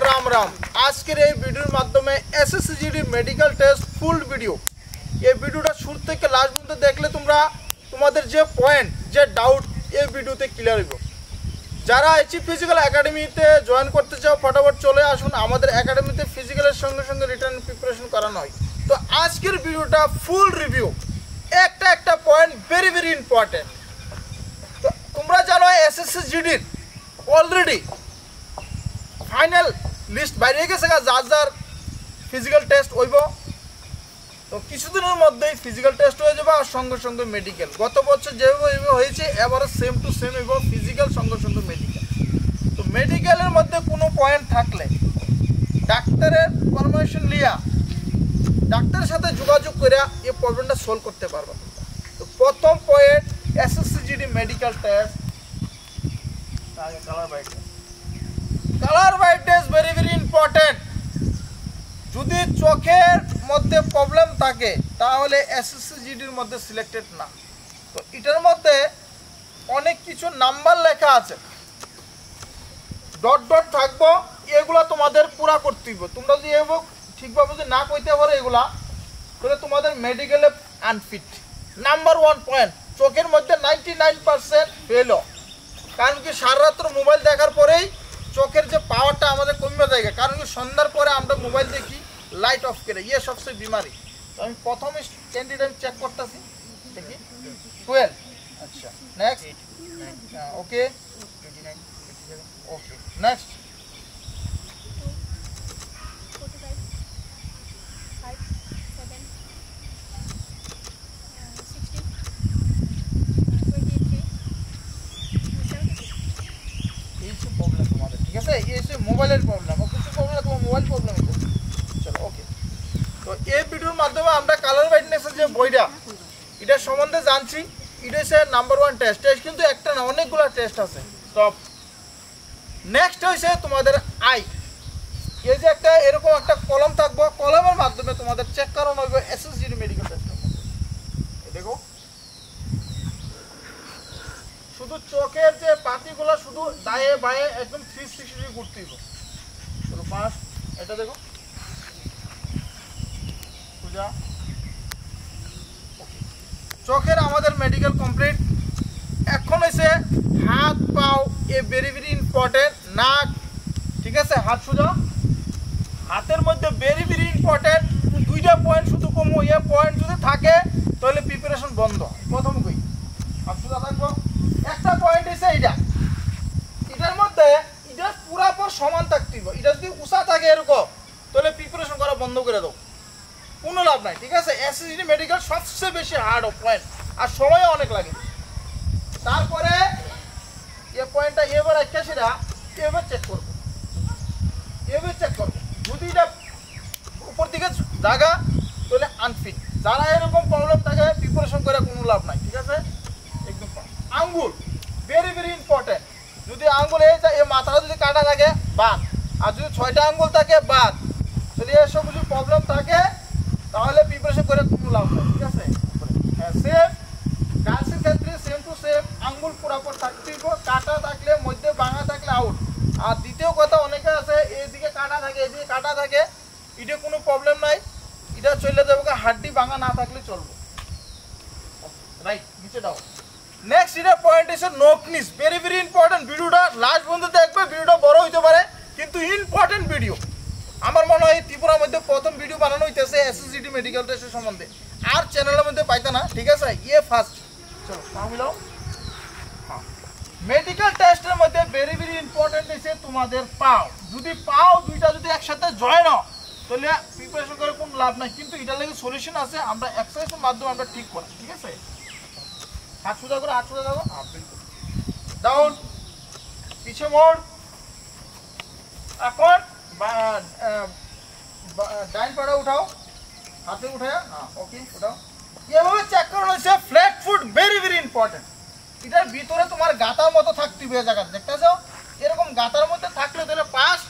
राम राम আজকের এই ভিডিওর মাধ্যমে SSC GD medical test full video এই ভিডিওটা শুরু থেকে লাস্ট পর্যন্ত দেখলে তোমরা তোমাদের যে পয়েন্ট যে ডাউট এই ভিডিওতে ক্লিয়ার হবে। যারা এইচএফ ফিজিক্যাল একাডেমিতে জয়েন করতে চাও ফটাফট চলে আসুন। আমাদের একাডেমিতে ফিজিক্যালের সঙ্গে সঙ্গে রিটার্ন প্রিপারেশন করানো হয়। তো আজকের ভিডিওটা ফুল রিভিউ, একটা পয়েন্ট ভেরি ভেরি ইম্পর্টেন্ট। তো তোমরা জানো এসএসসিজিডির অলরেডি ফাইনাল লিস্ট বাইরে গেছে, যার যার ফিজিক্যাল টেস্ট হইব। তো কিছুদিনের মধ্যেই ফিজিক্যাল টেস্ট হয়ে যাবে আর সঙ্গে সঙ্গে মেডিকেল। গত বছর যেভাবে হয়েছে এবারে সেম টু সেম হইব, ফিজিক্যাল সঙ্গে সঙ্গে মেডিকেল। তো মেডিকেলের মধ্যে কোনো পয়েন্ট থাকলে ডাক্তারের পারমিশন লিয়া ডাক্তারের সাথে যোগাযোগ করে এই প্রবলেমটা সলভ করতে পারবে। তো প্রথম point SSC GD medical test, colour brightness very very important. যদি চোখের মধ্যে প্রবলেম থাকে তাহলে এসএসসিজিডির মধ্যে সিলেক্টেড না। তো এটার মধ্যে অনেক কিছু নাম্বার লেখা আছে, ডট ডট থাকবো, এগুলা তোমাদের পুরা করতে হবে। তোমরা যদি ঠিকভাবে যদি না কইতে পারো এগুলা, তাহলে তোমাদের মেডিকেলে আনফিট। নাম্বার 1 পয়েন্ট, চোখের মধ্যে 99% ফেল। কারণ কি সারা রাত্র মোবাইল দেখার পরেই চোখের যে পাওয়ারটা আমাদের কমে যায়। কারণ কি সন্ধ্যার পরে আমরা মোবাইল দেখি লাইট অফ করে, ইয়ে সবচেয়ে বিমারি। তো আমি প্রথম ক্যান্ডিডেট আমি চেক করতেছি, দেখি 12। আচ্ছা নেক্সট, ওকে ওকে নেক্সট, মোবাইলের প্রবলেম, কিছু প্রবলেম তোমার মোবাইল প্রবলেম হচ্ছে। চলো ওকে। তো এই ভিডিওর মাধ্যমে আমরা কালার ব্রাইটনেসের যে বইটা এটার সম্বন্ধে জানছি। এটা হচ্ছে নাম্বার 1 টেস্ট। টেস্ট কিন্তু একটা না, অনেকগুলো টেস্ট আছে। তো নেক্সট হয়েছে তোমাদের আই। এই যে একটা এরকম একটা কলম থাকবো, কলমের মাধ্যমে তোমাদের চেক করানো হবে এসএসসিজিডি মেডিকেল টেস্টের মধ্যে। দেখো শুধু চোখের যে পাতিগুলো শুধু দায়ে বায়ে একদম 360 ডিগ্রি ঘুরতে হবে। চলো পাঁচ, এটা দেখো পূজা। চোখের আমাদের মেডিকেল কমপ্লিট। এখন হয়েছে হাত পাও, এ ভেরি ভেরি ইম্পর্টেন্ট। নাক, ঠিক আছে, হাত সোজা। হাতের মধ্যে ভেরি ভেরি ইম্পর্টেন্ট দুইটা পয়েন্ট শুধু কমো। এ পয়েন্ট যদি থাকে তাহলে প্রিপারেশন বন্ধ। প্রথম কই হাত সোজা থাকবো। একটা পয়েন্ট হচ্ছে এইটা, এটার মধ্যে এটা পুরাপুর সমান থাকতে হবে। এটা যদি উঁচা থাকে এরকম তাহলে প্রিপারেশন করা বন্ধ করে দাও, কোনো লাভ নাই। ঠিক আছে, এসএসসিজিডি মেডিকেল সবচেয়ে বেশি হার্ড পয়েন্ট আর সময়ও অনেক লাগে। তারপরে এই পয়েন্টটা এবার একটা সেটা এবার চেক করবো, এবার চেক করবো। যদি এটা উপর দিকে জায়গা তাহলে আনফিট। যারা এরকম প্রবলেম থাকে প্রিপারেশন করে কোনো লাভ নাই। ঠিক আছে, একদম। আঙ্গুল ভেরি ভেরি ইম্পর্টেন্ট। যদি আঙ্গুল এই মাথাটা যদি কাটা থাকে বাদ, আর যদি 6টা আঙ্গুল থাকে বাদ, যদি এসব কিছু প্রবলেম থাকে তাহলে প্রিপারেশন করে কোনো লাভ নেই। ঠিক আছে, সেম গার্লসের ক্ষেত্রে সেম টু সেম আঙ্গুল পুরাপুর থাকতে হবে। কাটা থাকলে মধ্যে ভাঙা থাকলে আউট। আর দ্বিতীয় কথা, অনেকে আছে এইদিকে কাটা থাকে এইদিকে কাটা থাকে, এটা কোনো প্রবলেম নাই, এটা চলে যাবো। হাড্ডি ভাঙা না থাকলে চলবে। রাইট, নিচে দাও। নেক্সট এটা পয়েন্ট হচ্ছে নোক নিস, ভেরি ভেরি ইম্পর্টেন্ট। ভিডিওটা লাস্ট পর্যন্ত দেখবে, ভিডিওটা বড় হইতে পারে কিন্তু ইম্পর্টেন্ট ভিডিও। আমার মনে হয় ত্রিপুরার মধ্যে প্রথম ভিডিও বানানো হইতেছে এসএসসিজিডি মেডিকেল টেস্টের সম্বন্ধে, আর চ্যানেলের মধ্যে পাইতে না। ঠিক আছে, ইয়ে ফার্স্ট। চলো মিলাও। হ্যাঁ, মেডিকেল টেস্টের মধ্যে ভেরি ভেরি ইম্পর্টেন্ট হচ্ছে তোমাদের পাও। যদি পাও দুইটা যদি একসাথে জয়েন হয় তাহলে প্রিপারেশন করে কোনো লাভ নাই। কিন্তু এটার লাগে সলিউশন আছে, আমরা এক্সারসাইজের মাধ্যমে আমরা ঠিক করি। ঠিক আছে, হাত সোজা করো, হাত সোজা করো, ডাউন, পিছে মোড়। এখন ডাইন পাটা উঠাও, হাতে উঠায়, হ্যাঁ ওকে উঠাও। এভাবে চেক করানো হচ্ছে flat foot, very very important. এটার ভিতরে তোমার গাতার মতো থাকতে হবে। জায়গা দেখতেছ এরকম গাতার মধ্যে থাকলে তাহলে পাস,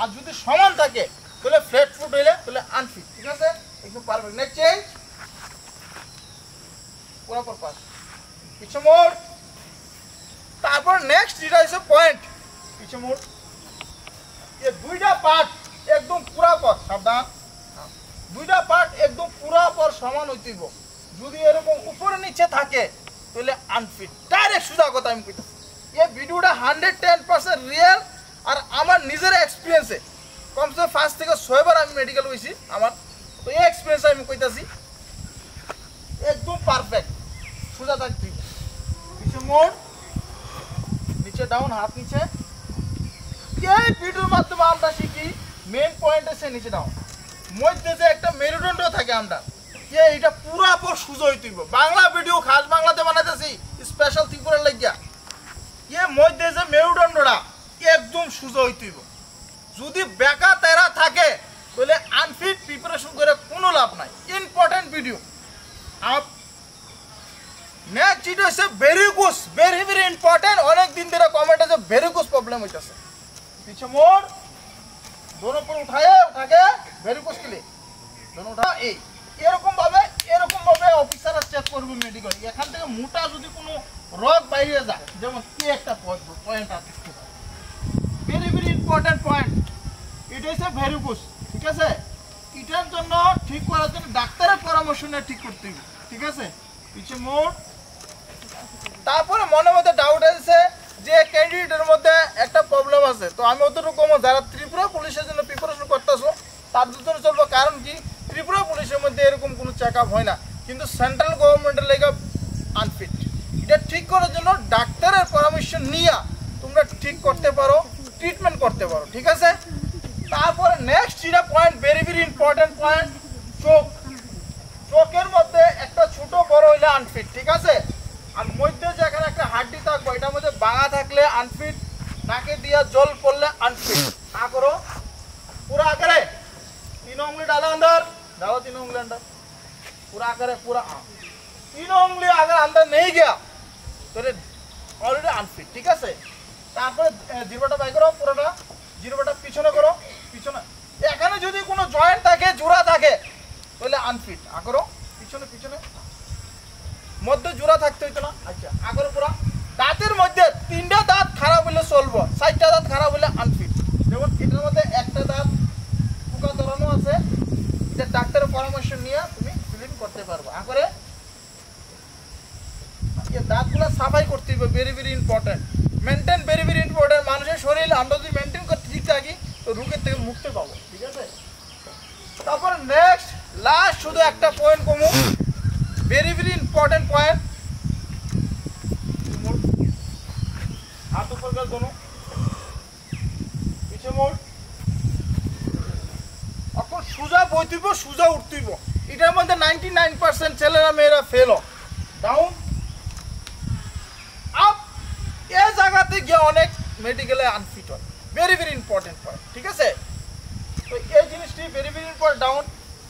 আর যদি সমান থাকে তাহলে ফ্ল্যাট ফুট হইলে তাহলে আনফিট। ঠিক আছে, একদম পারফেক্ট। নেক্সট চেঞ্জ, পুরোপুর পাস, পিছে মোড়। তারপর নেক্সট যেটা হচ্ছে পয়েন্ট, পিছে মোড়। ये दुईटा पार्ट एकदम पूरा पर सावधान दुईटा पार्ट एकदम पूरा पर समान হইতিব যদি এরকম উপরে নিচে থাকে তাহলে আনফিট ডাইরেক্ট সোজা কথা আমি কইতাছি এই ভিডিওটা 110% রিয়েল আর আমার নিজের এক্সপেরিয়েন্সে কমসে 5 থেকে 6 বার আমি মেডিকেল হইছি আমার তো এই এক্সপেরিয়েন্স আমি কইতাছি একদম পারফেক্ট সোজা থাকবি নিচে মোড় নিচে ডাউন হাত নিচে এই ভিডিওর মাধ্যমে আমরা শিখি মেইন পয়েন্ট আছে নিচে ডাউন মধ্যে যে একটা মেরুদণ্ড থাকে আমরা এটা পুরা পর সুজা হইতিব বাংলা ভিডিও খাস বাংলাতে বানাইতেছি স্পেশাল ত্রিপুরার লাগিয়া মধ্যে যে মেরুদণ্ডটা একদম সুজা হইতিব যদি বেকা তেরা থাকে তাহলে আনফিট প্রিপারেশন করে কোনো লাভ নাই ইম্পর্টেন্ট ভিডিও আপ নেক্সট যেটা হচ্ছে ভেরিকোস ভেরি ভেরি ইম্পর্টেন্ট অনেক দিন ধরে কমেন্টে যে ভেরিকোস প্রবলেম হইতাছে पीछे मोड़ दोनों पर उठाए उठा के ভেরিকোস के लिए दोनों उठा এরকম ভাবে অফিসাররা চেক করবে মেডিকেল এখান থেকে মোটা যদি কোনো রোগ বাইরে যায় যেমন কি একটা পয়েন্ট আছে ভেরি ভেরি ইম্পর্টেন্ট পয়েন্ট এটা হচ্ছে ভেরিকোস ঠিক আছে এটার জন্য ঠিক করার জন্য ডাক্তারের পরামর্শ নিয়ে ঠিক করতে হবে ঠিক আছে পিছে মোড় তারপরে মনে মধ্যে ডাউট আছে যে ক্যান্ডিডেটের মধ্যে একটা প্রবলেম আছে তো আমি অতটুকু যারা ত্রিপুরা পুলিশের জন্য প্রিপারেশন করতেছো তাদের জন্য চলবো কারণ কি ত্রিপুরা পুলিশের মধ্যে এরকম কোনো চেক আপ হয় না কিন্তু সেন্ট্রাল গভর্নমেন্টের লেগে আনফিট এটা ঠিক করার জন্য ডাক্তারের পরামর্শ নিয়ে তোমরা ঠিক করতে পারো ট্রিটমেন্ট করতে পারো ঠিক আছে তারপরে নেক্সট যেটা point very very important point চোখের মধ্যে একটা ছোট বড় হইলে আনফিট ঠিক আছে আর মধ্যে যেখানে একটা হাড্ডি থাকবে এটার মধ্যে ভাঙা থাকলে আনফিট নাকে দিয়া জল পড়লে আনফিট না করো पूरा करे तीनों उंगली डालो अंदर डालो तीनों उंगली अंदर पूरा करे पूरा तीनों उंगली अगर अंदर नहीं गया तो ऑलरेडी अनफिट ठीक है তারপরে জিরোটা বাই করো পুরোটা জিরোটা পিছনে করো পিছনে এখানে যদি কোনো জয়েন্ট থাকে জোড়া থাকে তাহলে আনফিট করো পিছনে পিছনে মধ্যে জোড়া থাকতে হইতো না আচ্ছা আগরে পুরা দাঁতের মধ্যে তিনটা দাঁত খারাপ হলে চলবো চারটা দাঁত খারাপ হলে আনফিট যেমন এটার মধ্যে একটা দাঁত পোকা ধরানো আছে এটা ডাক্তারের পরামর্শ নিয়ে তুমি ক্লিন করতে পারবে আগরে এই দাঁতগুলো সাফাই করতে হবে very very important maintain very very important মানুষের শরীর আমরা যদি মেইনটেইন করতে ঠিক থাকি তো রোগের থেকে মুক্তি পাবো ঠিক আছে তারপর নেক্সট লাস্ট শুধু একটা পয়েন্ট কমু very very important point हाथ ऊपर कर दोनों पीछे मोड़ अपन सुजा বইতিব সুজা উঠতিব এটার মধ্যে 99% ছেলেরা মেয়েরা ফেল ডাউন আপ এই জায়গাতে গিয়ে অনেক মেডিকেলে আনফিট হয় ভেরি ভেরি ইম্পর্টেন্ট পয়েন্ট ঠিক আছে তো এই জিনিসটি ভেরি ভেরি ইম্পর্টেন্ট ডাউন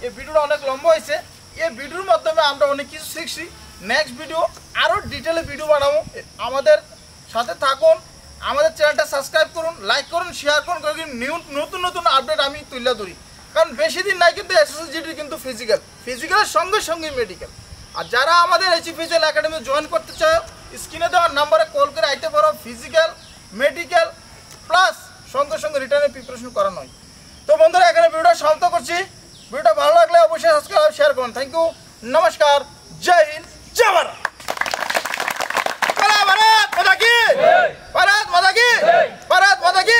এই ভিডিওটা অনেক লম্বা হয়েছে এই ভিডিওর মাধ্যমে আমরা অনেক কিছু শিখছি নেক্সট ভিডিও আরো ডিটেইলে ভিডিও বানাবো আমাদের সাথে থাকুন আমাদের চ্যানেলটা সাবস্ক্রাইব করুন লাইক করুন শেয়ার করুন কারণ নতুন নতুন আপডেট আমি তুলে ধরি কারণ বেশি দিন নাই কিন্তু এসএসজিটি কিন্তু ফিজিক্যালের সঙ্গে সঙ্গে মেডিকেল আর যারা আমাদের এইচি ফিজিক্যাল একাডেমি জয়েন করতে চাও স্ক্রিনে দেওয়া নম্বরে কল করে আইতে পারো ফিজিক্যাল মেডিকেল প্লাস সঙ্গে সঙ্গে রিটার্নের প্রিপারেশন করানো হয় তো বন্ধুরা এখানে ভিডিওটা সমাপ্ত করছি ভিডিওটা ভালো লাগলে অবশ্যই সাবস্ক্রাইব শেয়ার করুন থ্যাংক ইউ নমস্কার জয় হিন্দ জয় ভারত भारत माता की भारत माता की भारत माता की